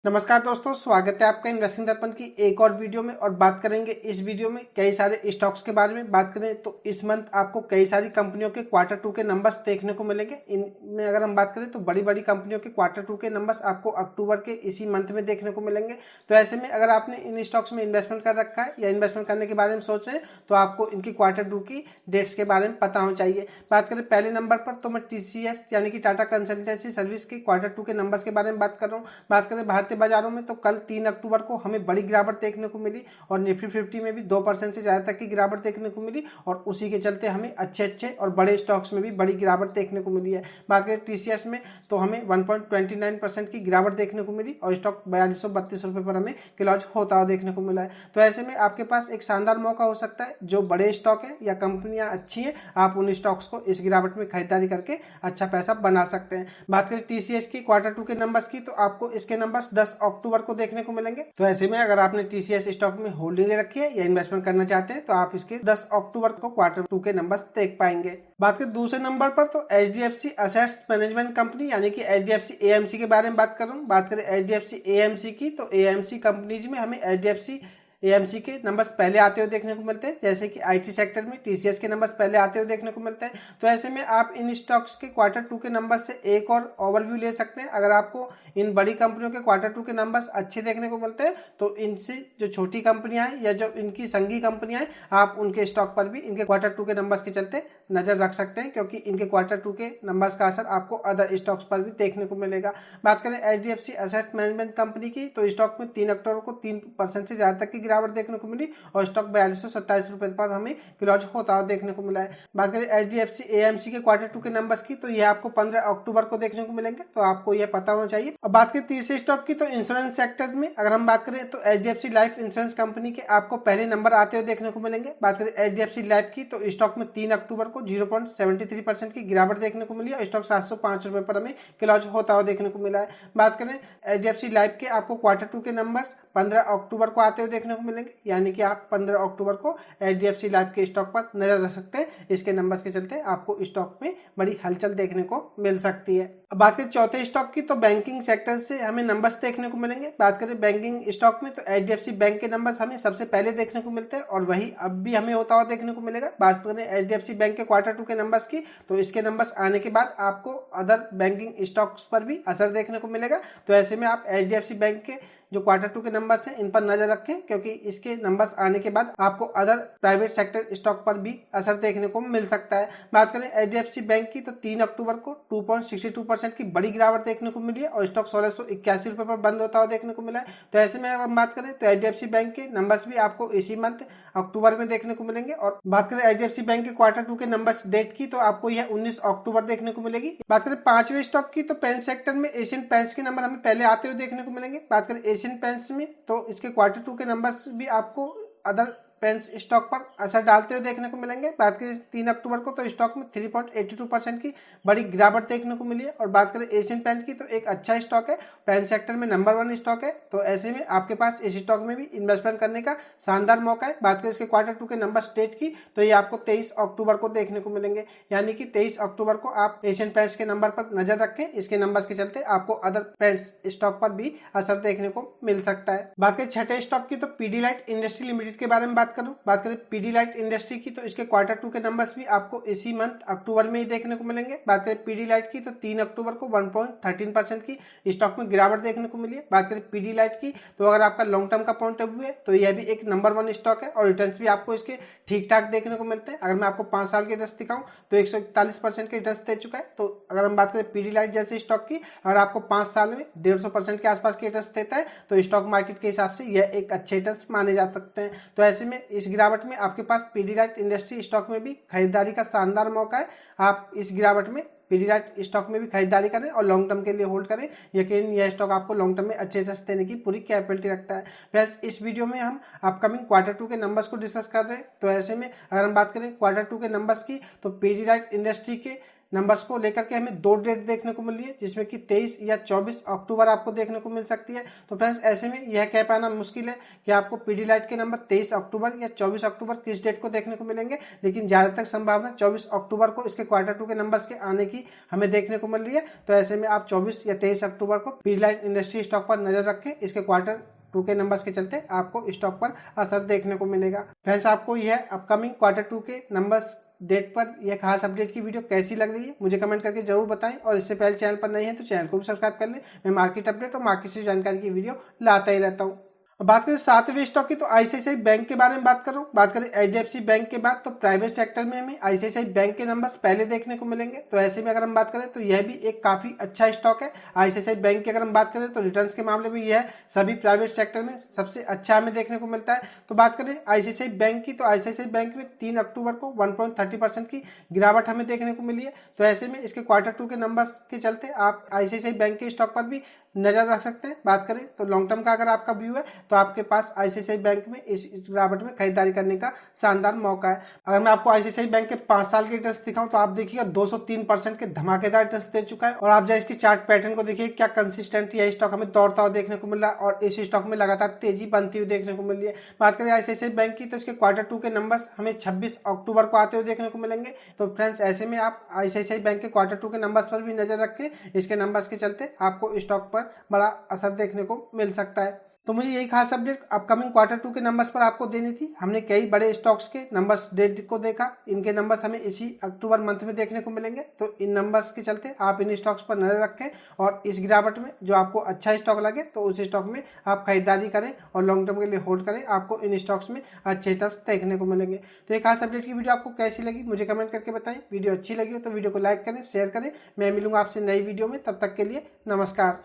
नमस्कार दोस्तों, स्वागत है आपका इन्वेस्टिंग दर्पण की एक और वीडियो में। और बात करेंगे इस वीडियो में कई सारे स्टॉक्स के बारे में। बात करें तो इस मंथ आपको कई सारी कंपनियों के Q2 के नंबर्स देखने को मिलेंगे। इनमें अगर हम बात करें तो बड़ी बड़ी कंपनियों के Q2 के नंबर्स आपको अक्टूबर के इसी मंथ में देखने को मिलेंगे। तो ऐसे में अगर आपने इन स्टॉक्स में इन्वेस्टमेंट कर रखा है या इन्वेस्टमेंट करने के बारे में सोच रहे हैं तो आपको इनकी Q2 की डेट्स के बारे में पता होना चाहिए। बात करें पहले नंबर पर तो मैं TCS यानी कि टाटा कंसल्टेंसी सर्विस के Q2 के नंबर्स के बारे में बात कर रहा हूँ। बात करें भारतीय बाजारों में तो कल 3 अक्टूबर को हमें बड़ी गिरावट देखने को मिली और निफ्टी 50 में भी 2% से ज़्यादा तक की गिरावट देखने को मिली और उसी के चलते हमें अच्छे और बड़े स्टॉक्स में भी बड़ी गिरावट देखने को मिली है। बात करें TCS में तो हमें 1.29% की गिरावट देखने को मिली और स्टॉक 4232 रुपये पर हमें क्लोज होता हुआ देखने को मिला है। तो ऐसे में आपके पास एक शानदार मौका हो सकता है। जो बड़े स्टॉक है या कंपनियां अच्छी हैं, आप उन स्टॉक्स को इस गिरावट में खरीदारी करके अच्छा पैसा बना सकते हैं। बात करें TCS की Q2 के नंबर्स की तो आपको इसके नंबर्स 10 अक्टूबर को देखने को मिलेंगे। तो ऐसे में अगर आपने TCS स्टॉक में होल्डिंग रखी है या इन्वेस्टमेंट करना चाहते हैं तो आप इसके 10 अक्टूबर को Q2 के नंबर्स देख पाएंगे। बात करें दूसरे नंबर पर तो HDFC असेट्स मैनेजमेंट कंपनी यानी कि HDFC AMC के बारे में बात करूं। बात करें HDFC AMC की तो AMC कंपनीज में हमें HDFC AMC के नंबर्स पहले आते हुए देखने को मिलते हैं, जैसे कि IT सेक्टर में TCS के नंबर्स पहले आते हुए देखने को मिलते हैं। तो ऐसे में आप इन स्टॉक्स के Q2 के नंबर से एक और ओवरव्यू ले सकते हैं। अगर आपको इन बड़ी कंपनियों के Q2 के नंबर्स अच्छे देखने को मिलते हैं तो इनसे जो छोटी कंपनियां हैं या जो इनकी संगी कंपनियां हैं, आप उनके स्टॉक पर भी इनके Q2 के नंबर्स के चलते नजर रख सकते हैं, क्योंकि इनके Q2 के नंबर्स का असर आपको अदर स्टॉक्स पर भी देखने को मिलेगा। बात करें HDFC असेट मैनेजमेंट कंपनी की तो स्टॉक में 3 अक्टूबर को 3% से ज्यादा तक की गिरावट देखने को मिली और स्टॉक 4227 रुपए पर हमें क्लोज होता हुआ देखने को मिला है। बात करें HDFC AMC के Q2 के नंबर्स की तो यह आपको 15 अक्टूबर को देखने को मिलेंगे, तो आपको यह पता होना चाहिए। अब बात करें तीसरे स्टॉक की तो इंश्योरेंस सेक्टर में अगर हम बात करें तो HDFC लाइफ इंश्योरेंस कंपनी के आपको पहले नंबर आते हुए देखने को मिलेंगे। बात करें HDFC लाइफ की तो स्टॉक में 3 अक्टूबर को 0.73% की गिरावट देखने को मिली और स्टॉक 705 रुपए पर हमें क्लोज होता हुआ देखने को मिला है। बात करें HDFC लाइफ के आपको Q2 के नंबर्स 15 अक्टूबर को आते हुए देखने को मिलेंगे, यानी कि आप 15 अक्टूबर को HDFC लाइफ के स्टॉक पर नजर रख सकते हैं। इसके नंबर्स के चलते आपको स्टॉक में बड़ी हलचल देखने को मिल सकती है। अब बात करें चौथे स्टॉक की तो बैंकिंग सेक्टर से हमें नंबर्स देखने को मिलेंगे। बात करें बैंकिंग स्टॉक में तो HDFC बैंक के नंबर्स हमें सबसे पहले देखने को मिलते हैं और वही अब भी हमें होता हुआ देखने को मिलेगा। बात करें HDFC बैंक के Q2 के नंबर्स की तो इसके नंबर्स आने के बाद आपको अदर बैंकिंग स्टॉक्स पर भी असर देखने को मिलेगा। तो ऐसे में आप HDFC बैंक के जो Q2 के नंबर्स हैं इन पर नजर रखें, क्योंकि इसके नंबर्स आने के बाद आपको अदर प्राइवेट सेक्टर स्टॉक पर भी असर देखने को मिल सकता है। बात करें HDFC बैंक की तो 3 अक्टूबर को 2.62% की बड़ी गिरावट देखने को मिली है और स्टॉक 1681 रुपए पर बंद होता हुआ देखने को मिला है। तो ऐसे में अगर हम बात करें तो HDFC बैंक के नंबर्स भी आपको इसी मंथ अक्टूबर में देखने को मिलेंगे। और बात करें HDFC बैंक के Q2 के नंबर्स डेट की तो आपको यह 19 अक्टूबर देखने को मिलेगी। बात करें पांचवें स्टॉक की तो पेंट सेक्टर में एशियन पेंट्स के नंबर हमें पहले आते हुए देखने को मिलेंगे। बात करें एशियन पेंट्स में तो इसके Q2 के नंबर्स भी आपको अदर पेंट्स स्टॉक पर असर डालते हुए देखने को मिलेंगे। बात करें 3 अक्टूबर को तो स्टॉक में 3.82% की बड़ी गिरावट देखने को मिली है। और बात करें एशियन पेंट की तो एक अच्छा स्टॉक है, पेंट सेक्टर में नंबर 1 स्टॉक है। तो ऐसे में आपके पास इस स्टॉक में भी इन्वेस्टमेंट करने का शानदार मौका है। बात करें इसके Q2 के नंबर स्टेट की तो ये आपको 23 अक्टूबर को देखने को मिलेंगे, यानी कि 23 अक्टूबर को आप एशियन पेंट्स के नंबर पर नजर रखें। इसके नंबर्स के चलते आपको अदर पेंट्स स्टॉक पर भी असर देखने को मिल सकता है। बात करें छठे स्टॉक की तो पीडीलाइट इंडस्ट्री लिमिटेड के बारे में बात करूं। बात करें पीडीलाइट इंडस्ट्री की तो इसके Q2 के नंबर्स भी आपको इसी मंथ अक्टूबर में ही देखने को मिलेंगे। बात करें पीडीलाइट की तो 3 अक्टूबर को 1.13% की स्टॉक में गिरावट देखने को मिली है। बात करें पीडीलाइट की तो अगर आपका लॉन्ग टर्म का पॉइंट ऑफ व्यू है तो यह भी एक नंबर 1 स्टॉक है और रिटर्न्स भी आपको इसके ठीक ठाक देखने को मिलते हैं। अगर मैं आपको 5 साल के रिटर्न्स दिखाऊं तो 141% के रिटर्न्स दे चुका है। तो अगर हम बात करें पीडीलाइट जैसे स्टॉक की, अगर आपको 5 साल में 150% के आसपास के रिटर्न्स देता है तो स्टॉक मार्केट के हिसाब से यह एक अच्छे रिटर्न्स माने जा सकते हैं। तो ऐसे में इस गिरावट में आपके पास पीडीलाइट इंडस्ट्री स्टॉक में भी खरीदारी का शानदार मौका है। आप इस गिरावट में पीडीलाइट स्टॉक में भी खरीदारी करें और लॉन्ग टर्म के लिए होल्ड करें। यकीन यह स्टॉक आपको लॉन्ग टर्म में अच्छे रिटर्न्स देने की पूरी कैपेबिलिटी रखता है। फ्रेंड्स, इस वीडियो में हम अपकमिंग Q2 के नंबर्स को डिस्कस कर रहे हैं। तो ऐसे में अगर हम बात करें Q2 के नंबर्स की तो पीडीलाइट इंडस्ट्री के नंबर्स को लेकर के हमें 2 डेट देखने को मिल रही है, जिसमें कि 23 या 24 अक्टूबर आपको देखने को मिल सकती है। तो फ्रेंड्स ऐसे में यह कह पाना मुश्किल है कि आपको पीडीलाइट के नंबर 23 अक्टूबर या 24 अक्टूबर किस डेट को देखने को मिलेंगे, लेकिन ज़्यादातर संभावना 24 अक्टूबर को इसके क्वार्टर 2 के नंबर्स के आने की हमें देखने को मिल रही है। तो ऐसे में आप 24 या 23 अक्टूबर को पीडीलाइट इंडस्ट्री स्टॉक पर नजर रखें, इसके क्वार्टर 2 के नंबर्स के चलते आपको स्टॉक पर असर देखने को मिलेगा। फ्रेंड्स आपको यह अपकमिंग क्वार्टर 2 के नंबर्स डेट पर यह खास अपडेट की वीडियो कैसी लग रही है मुझे कमेंट करके जरूर बताएं, और इससे पहले चैनल पर नहीं है तो चैनल को भी सब्सक्राइब कर लें। मैं मार्केट अपडेट और मार्केट से जानकारी की वीडियो लाता ही रहता हूँ। बात करें 7वें स्टॉक की, तो आईसीआईसीआई बैंक के बारे में बात करूं। बात करें एचडीएफसी बैंक के बाद तो प्राइवेट सेक्टर में हमें आईसीआईसीआई बैंक के नंबर्स पहले देखने को मिलेंगे। तो ऐसे में अगर हम बात करें तो यह भी एक काफी अच्छा स्टॉक है। आईसीआईसीआई बैंक की अगर हम बात करें तो रिटर्न्स के मामले में यह सभी प्राइवेट सेक्टर में सबसे अच्छा हमें देखने को मिलता है। तो बात करें आईसीआईसीआई बैंक की, तो आईसीआईसीआई बैंक में 3 अक्टूबर को 1.30% की गिरावट हमें देखने को मिली है। तो ऐसे में इसके क्वार्टर 2 के नंबर्स के चलते आप आईसीआईसीआई बैंक के स्टॉक पर भी नजर रख सकते हैं। बात करें तो लॉन्ग टर्म का अगर आपका व्यू है तो आपके पास आईसीआईसीआई बैंक में इस गिरावट में खरीदारी करने का शानदार मौका है। अगर मैं आपको आईसीआईसीआई बैंक के 5 साल के रिटर्न्स दिखाऊं तो आप देखिएगा 203% के धमाकेदार रिटर्न्स दे चुका है। और आप जब इसकी चार्ट पैटर्न को देखिए क्या कंसिस्टेंट यह स्टॉक हमें दौड़ता हुआ देखने को मिल रहा है और इस स्टॉक में लगातार तेजी बनती हुई देखने को मिल रही है। बात करें आईसीआईसीआई बैंक की, तो इसके क्वार्टर 2 के नंबर्स हमें 26 अक्टूबर को आते हुए देखने को मिलेंगे। तो फ्रेंड्स ऐसे में आप आईसीआईसीआई बैंक के क्वार्टर 2 के नंबर्स पर भी नजर रखें, इसके नंबर्स के चलते आपको स्टॉक पर बड़ा असर देखने को मिल सकता है। तो मुझे यही खास अपडेट अपकमिंग क्वार्टर 2 के नंबर्स पर आपको देनी थी। हमने कई बड़े स्टॉक्स के नंबर्स डेट को देखा, इनके नंबर्स हमें इसी अक्टूबर मंथ में देखने को मिलेंगे। तो इन नंबर्स के चलते आप इन स्टॉक्स पर नजर रखें और इस गिरावट में जो आपको अच्छा स्टॉक लगे तो उस स्टॉक में आप खरीदारी करें और लॉन्ग टर्म के लिए होल्ड करें। आपको इन स्टॉक्स में अच्छे रिटर्न्स देखने को मिलेंगे। तो एक खास अपडेट की वीडियो आपको कैसी लगी मुझे कमेंट करके बताएं। वीडियो अच्छी लगी हो तो वीडियो को लाइक करें, शेयर करें। मैं मिलूंगा आपसे नई वीडियो में, तब तक के लिए नमस्कार।